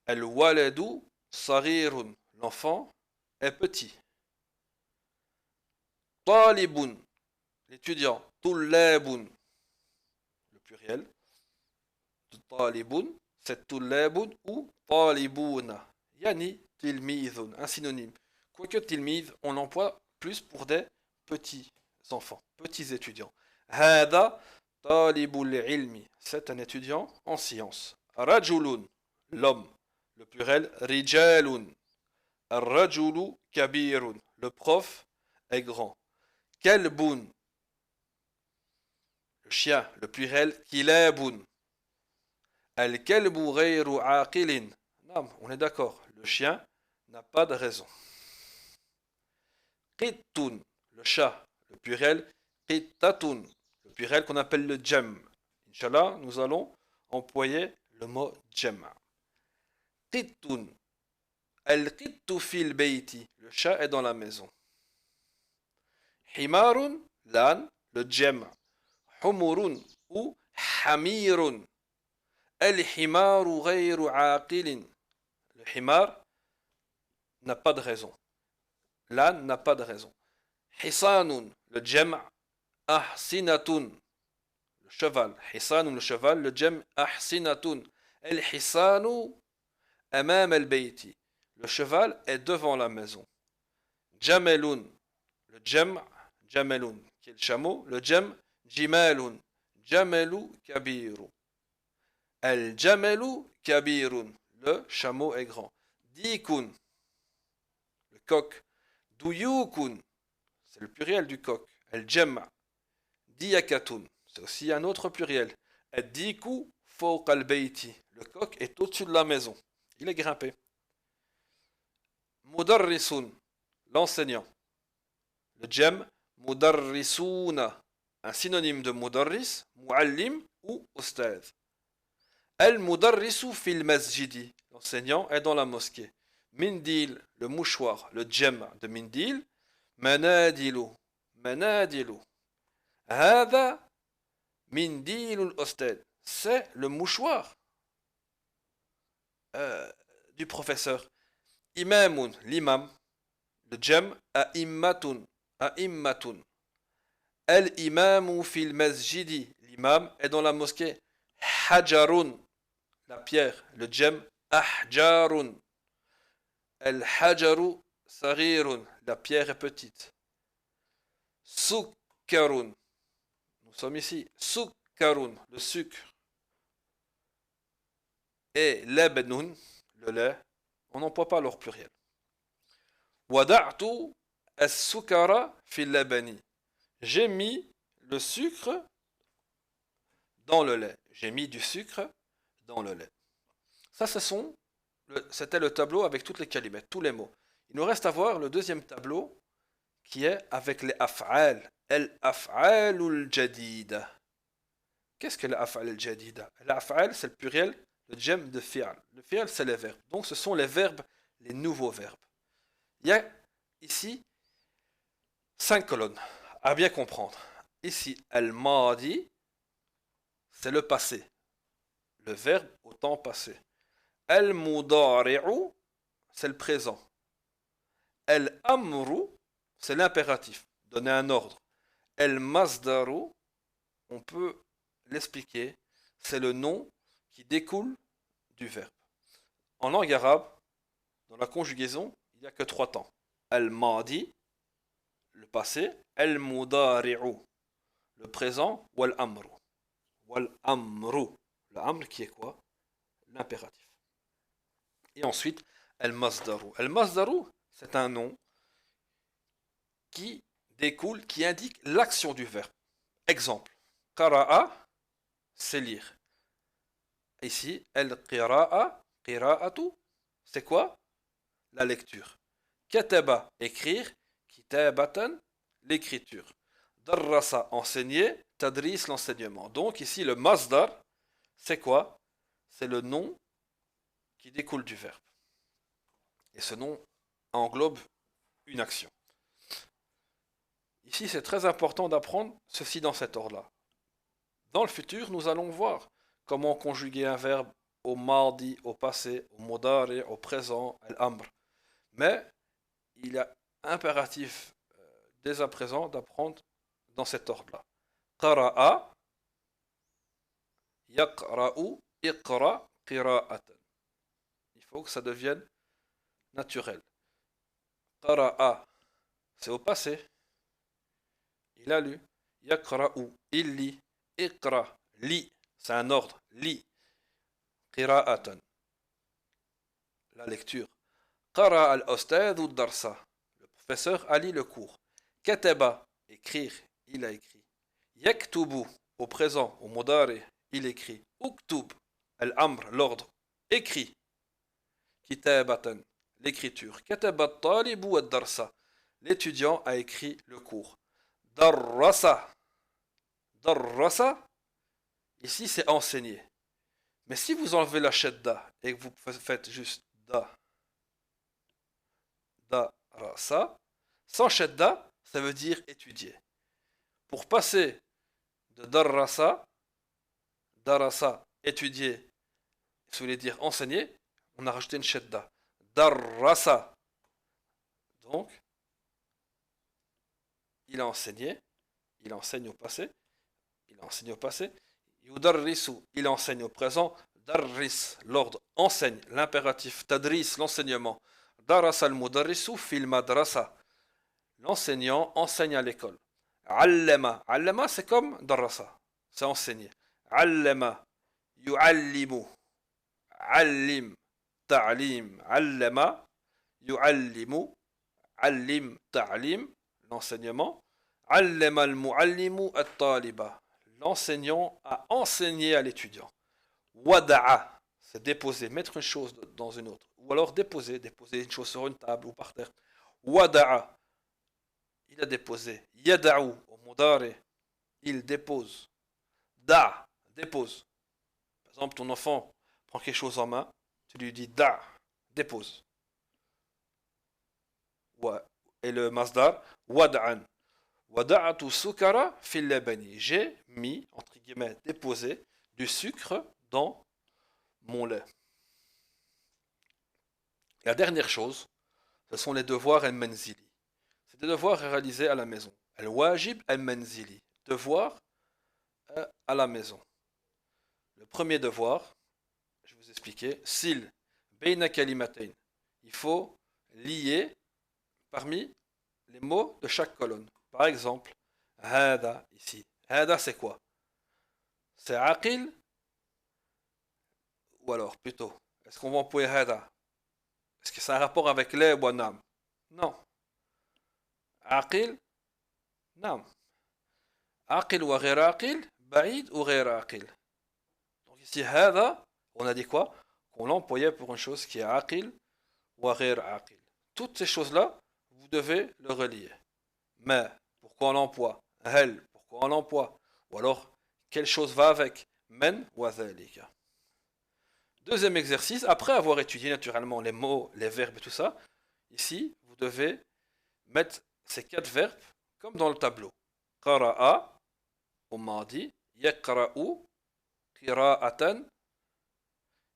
Al-waladu sarirun, l'enfant est petit. Talibun, l'étudiant. Tullabun, le pluriel. Talibun, c'est tullabun ou talibuna. Yani tilmidun, un synonyme. Quoique tilmid, on l'emploie plus pour des petits enfants, petits étudiants. Hada talibul ilmi, c'est un étudiant en sciences. Rajulun, l'homme. Le pluriel, rijalun. Rajulu kabirun, le prof est grand. Kalbun, le chien. Le pluriel, kilabun. Al-kalbu ghayru aqilin. Non, on est d'accord, le chien n'a pas de raison. Qittun, le chat. Le pluriel, qittatun. Le pluriel qu'on appelle le jam. Inch'Allah, nous allons employer le mot jam. Qittun. Al-qittu fil bayti. Le chat est dans la maison. Himarun, l'âne, le jam. Humurun ou hamirun. Al-himaru ghayru aqilin. Le himar n'a pas de raison. L'âne n'a pas de raison. Hisanun, le jam', ahsinatun, le cheval. Hisanun, le cheval, le jam' ahsinatun. El-hisanu amam al-bayti. Le cheval est devant la maison. Jamelun, le jam', jamelun, qui est le chameau. Le jam', jimalun, jamelu kabiru. El-jamelu kabirun, le chameau est grand. Dikun, le coq. Duyukun, c'est le pluriel du coq. El-jam'. Diyakatun, c'est aussi un autre pluriel. Ad-diku fawq al-bayti. Le coq est au-dessus de la maison. Il est grimpé. Mudarrisun, l'enseignant. Le jam', mudarrisuna. Un synonyme de mudarris, muallim ou ustad. Al-mudarrisu fil masjidi. L'enseignant est dans la mosquée. Mindil, le mouchoir, le jam' de mindil. Manadilu, manadilu. Hada mindilul ustad. C'est le mouchoir du professeur. Imamun, l'imam. Le jam' a'immatun, a'immatun. Al-imamu fil masjidi. L'imam est dans la mosquée. Hajarun, la pierre. Le jam' ahjarun. Al-hajaru sarirun. La pierre est petite. Sukkarun. Nous sommes ici. Sukkarun, le sucre. Et labnun, le lait. On n'emploie pas leur pluriel. Wada'tu as-sukara fil labani. J'ai mis le sucre dans le lait. J'ai mis du sucre dans le lait. Ça, c'était le tableau avec toutes les kalimettes, tous les mots. Il nous reste à voir le deuxième tableau qui est avec les af'al. El-af'alul jadida. Qu'est-ce que l'af'al al-jadida? L'af'al, c'est le pluriel, le jam' de fi'al. Le fi'al, c'est les verbes. Donc, ce sont les verbes, les nouveaux verbes. Il y a ici 5 colonnes à bien comprendre. Ici, al-madi, c'est le passé. Le verbe au temps passé. Al-mudari'u, c'est le présent. Al-amru, c'est l'impératif. Donner un ordre. El-Masdaru, on peut l'expliquer, c'est le nom qui découle du verbe. En langue arabe, dans la conjugaison, il n'y a que trois temps. Al-Madi, le passé, Al-Mudari'u, le présent, Wal-Amru. Wal-Amru, le Amr qui est quoi? L'impératif. Et ensuite, Al-Masdaru. Al-Masdaru, c'est un nom qui découle, qui indique l'action du verbe. Exemple, Qara'a, c'est lire. Ici, Al-Qira'a, Qira'atu, c'est quoi? La lecture. Kataba, écrire. Kitabatan, l'écriture. Darrasa, enseigner. Tadris, l'enseignement. Donc ici, le masdar, c'est quoi? C'est le nom qui découle du verbe. Et ce nom englobe une action. Ici, c'est très important d'apprendre ceci dans cet ordre-là. Dans le futur, nous allons voir comment conjuguer un verbe au mardi, au passé, au modari, au présent, à l'amr. Mais il est impératif dès à présent d'apprendre dans cet ordre-là. Qara'a, yaqra'u, iqra, qira'atan. Il faut que ça devienne naturel. Qara'a, c'est au passé. Il a lu. Yaqra'u, il lit. Iqra, lit. C'est un ordre. Lit. Qira'atan. La lecture. Qara'a al-ustadhu darsa. Le professeur a lu le cours. Kataba, écrire. Il a écrit. Yaktubu, au présent, au modari, il écrit. Uktub, al-amr, l'ordre. Écrit. Kitabatan, l'écriture. Kataba talibu ad-darsa. L'étudiant a écrit le cours. Darrasa. Darrasa, ici c'est enseigner. Mais si vous enlevez la shadda et que vous faites juste darasa, sans shadda, ça veut dire étudier. Pour passer de darasa, étudier, ça voulait dire enseigner, on a rajouté une shadda. Darasa. Donc, il a enseigné, il enseigne au passé, il enseigne au passé. Yudarrisu, il enseigne au présent. Darris, l'ordre, enseigne, l'impératif. Tadris, l'enseignement. Darasa al-mudarrisu fil madrasa. L'enseignant enseigne à l'école. Allama. Allama, c'est comme darasa. C'est enseigner. Allama. Yu'allimu. Allim. Ta'lim. Allama. Yu'allimu. Allim. Ta'lim. L'enseignement. Allama al-mu'allimu at-taliba. L'enseignant a enseigné à l'étudiant. Wada'a, c'est déposer, mettre une chose dans une autre. Ou alors déposer une chose sur une table ou par terre. Wada'a, il a déposé. Yada'u, au mudari, il dépose. Da, dépose. Par exemple, ton enfant prend quelque chose en main, tu lui dis da, dépose. Et le masdar, wada'an. Wada'atu sukara fil labani. J'ai mis, entre guillemets, déposé du sucre dans mon lait. La dernière chose, ce sont les devoirs al-manzili. C'est des devoirs réalisés à la maison. Al-wajib al-manzili. Devoir à la maison. Le premier devoir, je vais vous expliquer, sil bayna kalimatain. Il faut lier parmi les mots de chaque colonne. Par exemple, hada ici. Hada c'est quoi? C'est aqil ou alors plutôt, est-ce qu'on va employer hada? Est-ce que c'est un rapport avec les ou nam? Non. Aqil? Non. Aqil ou ghayr aqil? Ba'id ou ghayr aqil? Donc ici, hada, on a dit quoi? Qu'on l'employait pour une chose qui est aqil ou ghayr aqil. Toutes ces choses-là, vous devez le relier. Mais, pourquoi on l'emploie? Hel, pourquoi on l'emploie? Ou alors, quelle chose va avec? Men wa dhalika. Deuxième exercice, après avoir étudié naturellement les mots, les verbes et tout ça, ici, vous devez mettre ces quatre verbes comme dans le tableau. Qara'a, au madi, yaqra'u, qira'atan,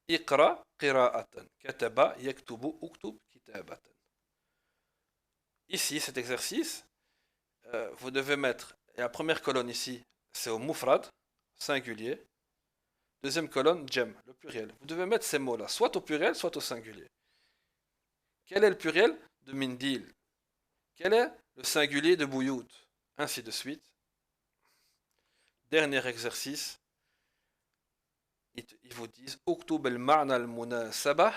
iqra, qira'atan, kataba, yaktubu, uktub, kitabatan. Ici, cet exercice, vous devez mettre Et la première colonne ici, c'est au mufrad, singulier. Deuxième colonne, jem, le pluriel. Vous devez mettre ces mots-là, soit au pluriel, soit au singulier. Quel est le pluriel de mindil? Quel est le singulier de bouyout? Ainsi de suite. Dernier exercice, ils vous disent Uktub al-ma'na al-munasabah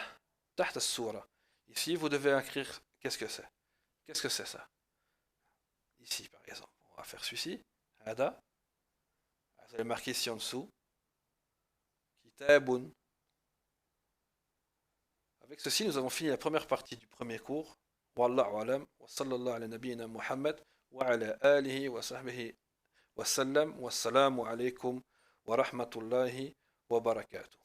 taht as-soura. Ici, vous devez écrire qu'est-ce que c'est. Qu'est-ce que c'est ça? Ici, par exemple, on va faire celui-ci. Hada. Vous allez marquer ici en dessous. Kitabun. Avec ceci, nous avons fini la première partie du premier cours. Wallahu alam. Wa sallallahu ala nabiyyina Muhammad wa ala alihi wa sahbihi wa sallam. Wassalamu alaikum wa rahmatullahi wa barakatuh.